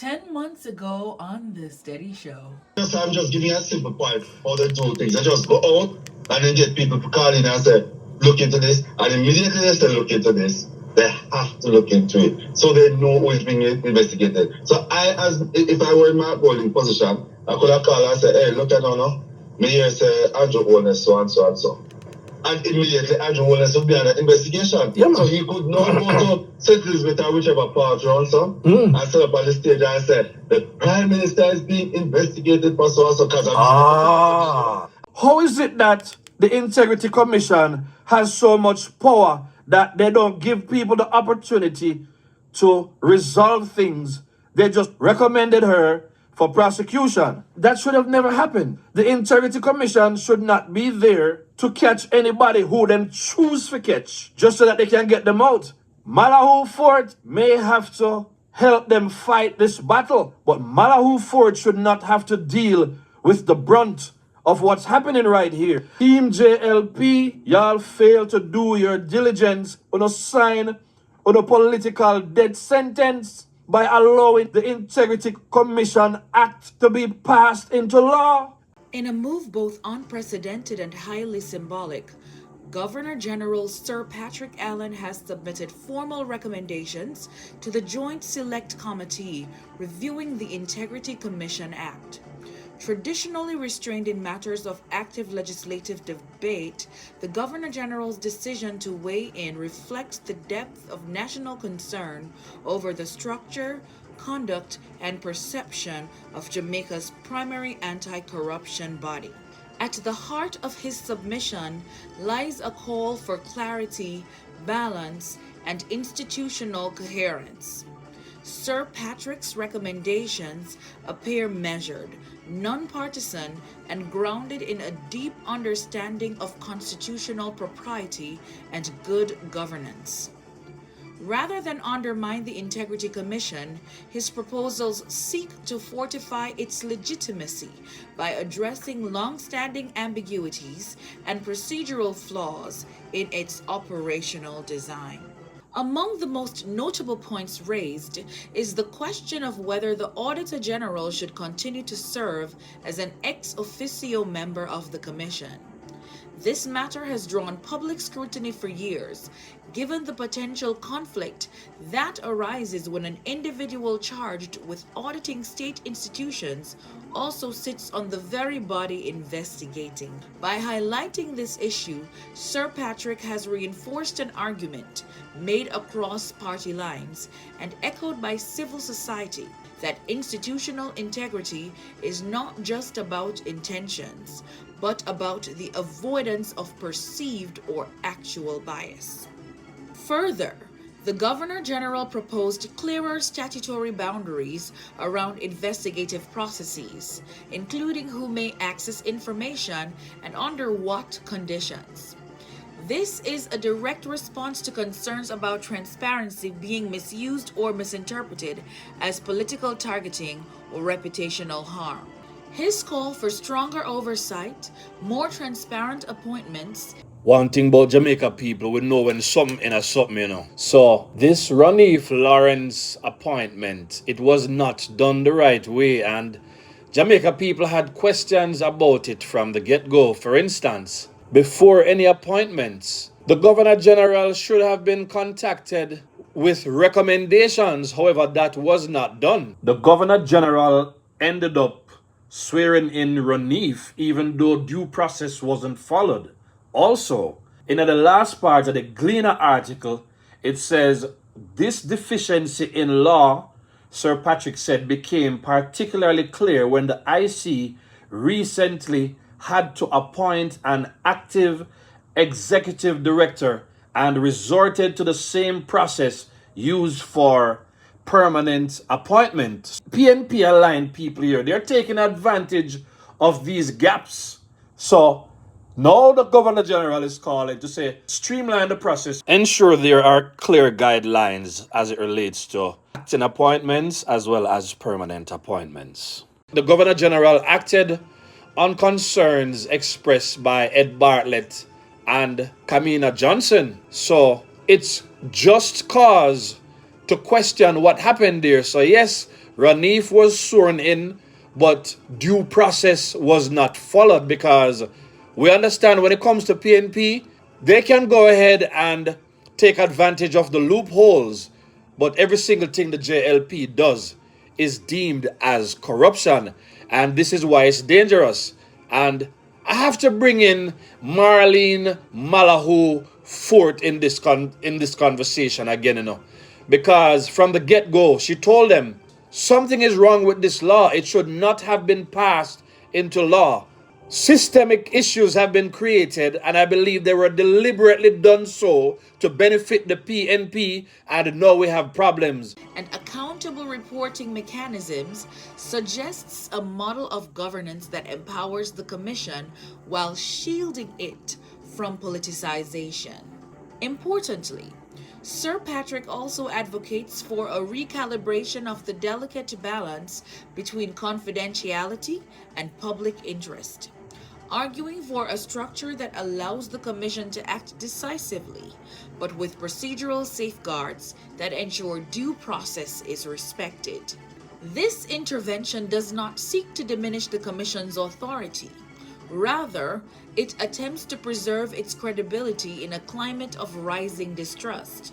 10 months ago on The Steady Show. I'm just giving you a simple point how they do things. They just go out and then get people to call in and say, look into this. And immediately they say, look into this. They have to look into it. So they know who is being investigated. So if I were in my holding position, I could have called and said, hey, look at now. Me here say, Andrew Holness, so and so and so. And immediately Andrew Holness would be under investigation. Yeah, so he could not go to St. Elizabeth or whichever part around so and set up on the stage and say, the Prime Minister is being investigated for so and so because How is it that the Integrity Commission has so much power that they don't give people the opportunity to resolve things? They just recommended her for prosecution. That should have never happened. The Integrity Commission should not be there to catch anybody who them choose to catch, just so that they can get them out. Malahoo Fort may have to help them fight this battle, but Malahoo Fort should not have to deal with the brunt of what's happening right here. Team JLP, y'all fail to do your diligence on a sign on a political death sentence by allowing the Integrity Commission Act to be passed into law. In a move both unprecedented and highly symbolic, Governor General Sir Patrick Allen has submitted formal recommendations to the Joint Select Committee reviewing the Integrity Commission Act. Traditionally restrained in matters of active legislative debate, the Governor General's decision to weigh in reflects the depth of national concern over the structure, conduct, and perception of Jamaica's primary anti-corruption body. At the heart of his submission lies a call for clarity, balance, and institutional coherence. Sir Patrick's recommendations appear measured, nonpartisan, and grounded in a deep understanding of constitutional propriety and good governance. Rather than undermine the Integrity Commission, his proposals seek to fortify its legitimacy by addressing long-standing ambiguities and procedural flaws in its operational design. Among the most notable points raised is the question of whether the Auditor General should continue to serve as an ex officio member of the Commission. This matter has drawn public scrutiny for years, given the potential conflict that arises when an individual charged with auditing state institutions also sits on the very body investigating. By highlighting this issue, Sir Patrick has reinforced an argument made across party lines and echoed by civil society that institutional integrity is not just about intentions, but about the avoidance of perceived or actual bias. Further, the Governor General proposed clearer statutory boundaries around investigative processes, including who may access information and under what conditions. This is a direct response to concerns about transparency being misused or misinterpreted as political targeting or reputational harm. His call for stronger oversight, more transparent appointments. One thing about Jamaica people, we know when something in a something, you know. So this Ronif Lawrence appointment, it was not done the right way, and Jamaica people had questions about it from the get-go. For instance, before any appointments, the Governor General should have been contacted with recommendations. However, that was not done. The Governor General ended up swearing in Ronif even though due process wasn't followed. Also, in the last part of the Gleaner article, it says, this deficiency in law, Sir Patrick said, became particularly clear when the IC recently had to appoint an active executive director and resorted to the same process used for permanent appointment. PNP aligned people here, they're taking advantage of these gaps. So now the Governor General is calling to say, streamline the process, ensure there are clear guidelines as it relates to acting appointments as well as permanent appointments. The Governor General acted on concerns expressed by Ed Bartlett and Kamina Johnson. So it's just cause to question what happened there. So yes, Ranif was sworn in, but due process was not followed because we understand when it comes to PNP, they can go ahead and take advantage of the loopholes, but every single thing the JLP does is deemed as corruption, and this is why it's dangerous. And I have to bring in Marlene Malahu Fort in this conversation again, because from the get-go, she told them something is wrong with this law. It should not have been passed into law. Systemic issues have been created, and I believe they were deliberately done so to benefit the PNP, and now we have problems. And accountable reporting mechanisms suggests a model of governance that empowers the Commission while shielding it from politicization. Importantly, Sir Patrick also advocates for a recalibration of the delicate balance between confidentiality and public interest, arguing for a structure that allows the Commission to act decisively, but with procedural safeguards that ensure due process is respected. This intervention does not seek to diminish the Commission's authority. Rather, it attempts to preserve its credibility in a climate of rising distrust.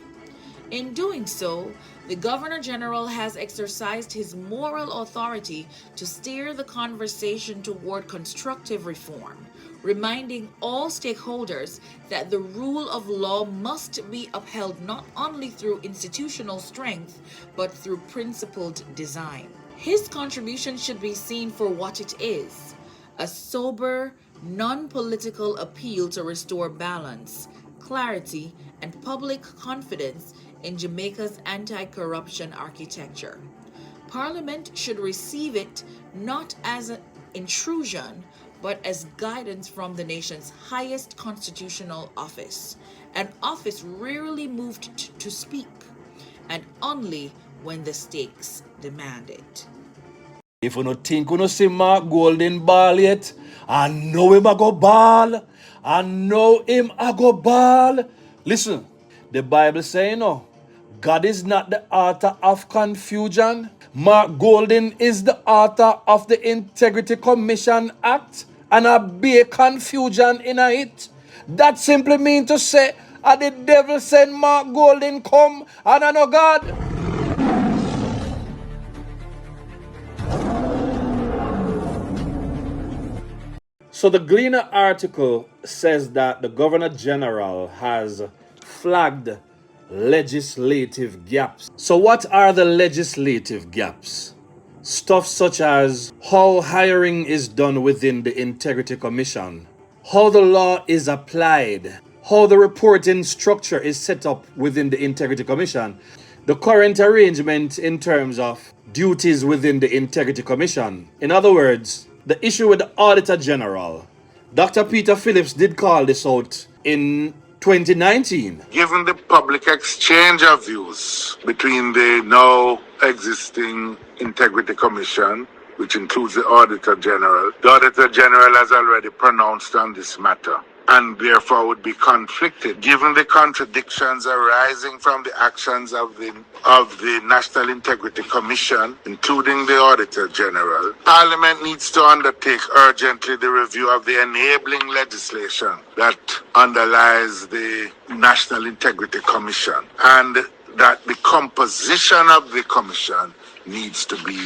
In doing so, the Governor General has exercised his moral authority to steer the conversation toward constructive reform, reminding all stakeholders that the rule of law must be upheld not only through institutional strength, but through principled design. His contribution should be seen for what it is: a sober, non-political appeal to restore balance, clarity, and public confidence in Jamaica's anti-corruption architecture. Parliament should receive it not as an intrusion, but as guidance from the nation's highest constitutional office, an office rarely moved to speak, and only when the stakes demand it. If you no think you no see Mark Golden ball yet, I know him a go ball. I know him a go ball. Listen, the Bible saying, God is not the author of confusion. Mark Golden is the author of the Integrity Commission Act, and a be confusion in it. That simply means to say, the devil send Mark Golden come, and I know God. So the Gleaner article says that the Governor General has flagged legislative gaps. So what are the legislative gaps? Stuff such as how hiring is done within the Integrity Commission, how the law is applied, how the reporting structure is set up within the Integrity Commission, the current arrangement in terms of duties within the Integrity Commission. In other words, the issue with the Auditor General. Dr. Peter Phillips did call this out in 2019. Given the public exchange of views between the now existing Integrity Commission, which includes the Auditor General, the Auditor General has already pronounced on this matter, and therefore would be conflicted. Given the contradictions arising from the actions of the National Integrity Commission, including the Auditor General, Parliament needs to undertake urgently the review of the enabling legislation that underlies the National Integrity Commission, and that the composition of the commission needs to be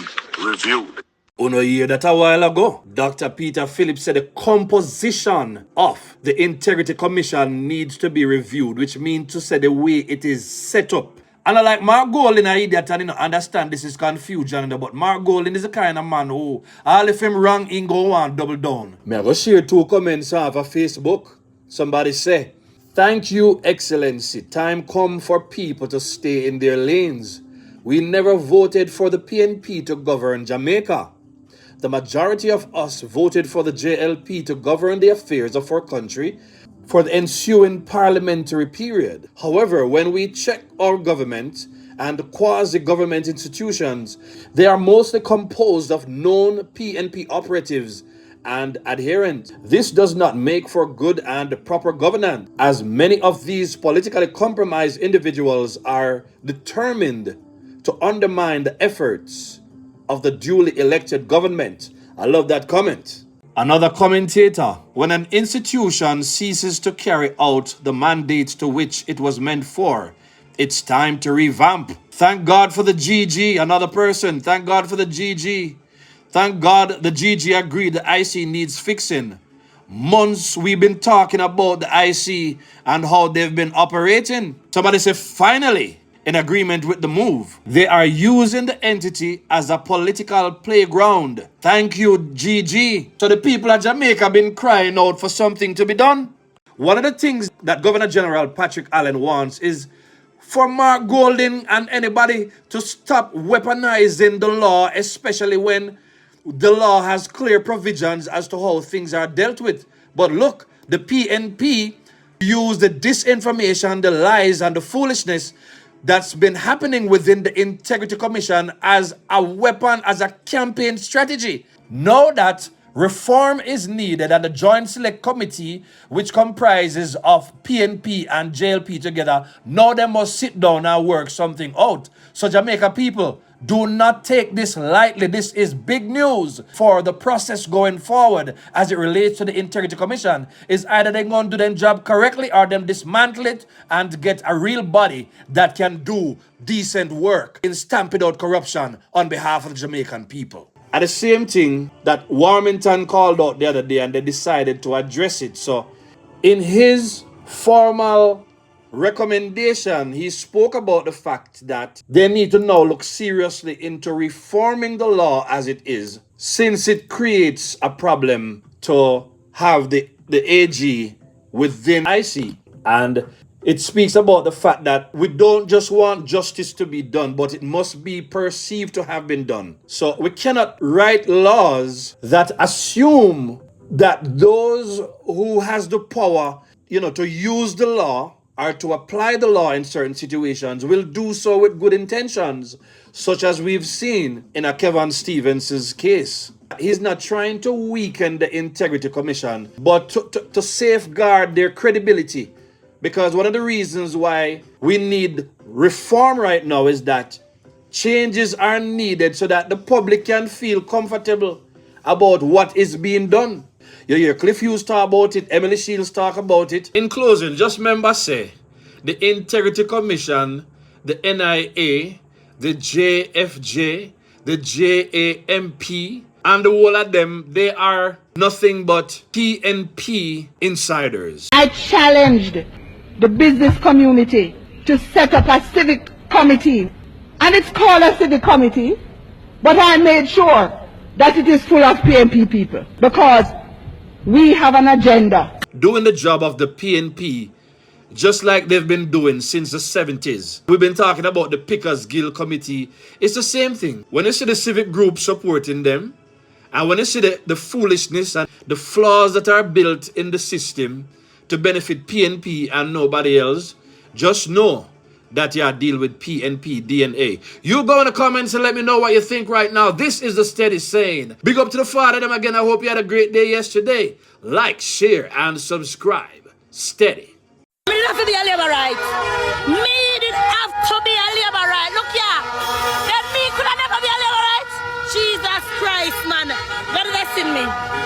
reviewed. Uno hear that a while ago. Dr. Peter Phillips said the composition of the Integrity Commission needs to be reviewed, which means to say the way it is set up. And I like Mark Golding, I idiot, and understand this is confusion, but Mark Golding is the kind of man who, all if him wrong, he go on double down. May I go share 2 comments off of Facebook? Somebody say, "Thank you, Excellency. Time come for people to stay in their lanes. We never voted for the PNP to govern Jamaica. The majority of us voted for the JLP to govern the affairs of our country for the ensuing parliamentary period. However, when we check our government and quasi-government institutions, they are mostly composed of known PNP operatives and adherents. This does not make for good and proper governance, as many of these politically compromised individuals are determined to undermine the efforts of the duly elected government. I love that comment. Another commentator, when an institution ceases to carry out the mandate to which it was meant for, it's time to revamp. Thank God for the GG. Another person, thank God for the GG. Thank God the GG agreed the IC needs fixing. Months we've been talking about the IC and how they've been operating. Somebody say finally in agreement with the move. They are using the entity as a political playground. Thank you, GG. So the people of Jamaica have been crying out for something to be done. One of the things that Governor General Patrick Allen wants is for Mark Golding and anybody to stop weaponizing the law, especially when the law has clear provisions as to how things are dealt with. But look, the PNP use the disinformation, the lies, and the foolishness that's been happening within the Integrity Commission as a weapon, as a campaign strategy. Know that reform is needed, and the Joint Select Committee, which comprises of PNP and JLP together, now they must sit down and work something out. So Jamaica people, do not take this lightly. This is big news for the process going forward as it relates to the Integrity Commission. Is either they're going to do their job correctly or them dismantle it and get a real body that can do decent work in stamping out corruption on behalf of the Jamaican people. And the same thing that Warmington called out the other day, and they decided to address it. So in his formal recommendation, he spoke about the fact that they need to now look seriously into reforming the law as it is, since it creates a problem to have the AG within IC. And it speaks about the fact that we don't just want justice to be done, but it must be perceived to have been done. So we cannot write laws that assume that those who has the power, to use the law or to apply the law in certain situations will do so with good intentions, such as we've seen in a Kevin Stevens's case. He's not trying to weaken the Integrity Commission, but to safeguard their credibility. Because one of the reasons why we need reform right now is that changes are needed so that the public can feel comfortable about what is being done. You hear Cliff Hughes talk about it, Emily Shields talk about it. In closing, just remember, say, the Integrity Commission, the NIA, the JFJ, the JAMP, and the whole of them, they are nothing but PNP insiders. I challenged the business community to set up a civic committee, and it's called a civic committee, but I made sure that it is full of PNP people, because we have an agenda. Doing the job of the PNP just like they've been doing since the 70s. We've been talking about the Pickers Guild Committee. It's the same thing. When you see the civic group supporting them, and when you see the foolishness and the flaws that are built in the system to benefit PNP and nobody else, just know that you are dealing with PNP DNA. You go in the comments and let me know what you think right now. This is the Steady Saying. Big up to the father them again. I hope you had a great day yesterday. Like, share, and subscribe. Steady. Me didn't have to be a labor right. Me didn't have to be a labor right. Look here. Then me could have never be a labor right. Jesus Christ, man. God bless me.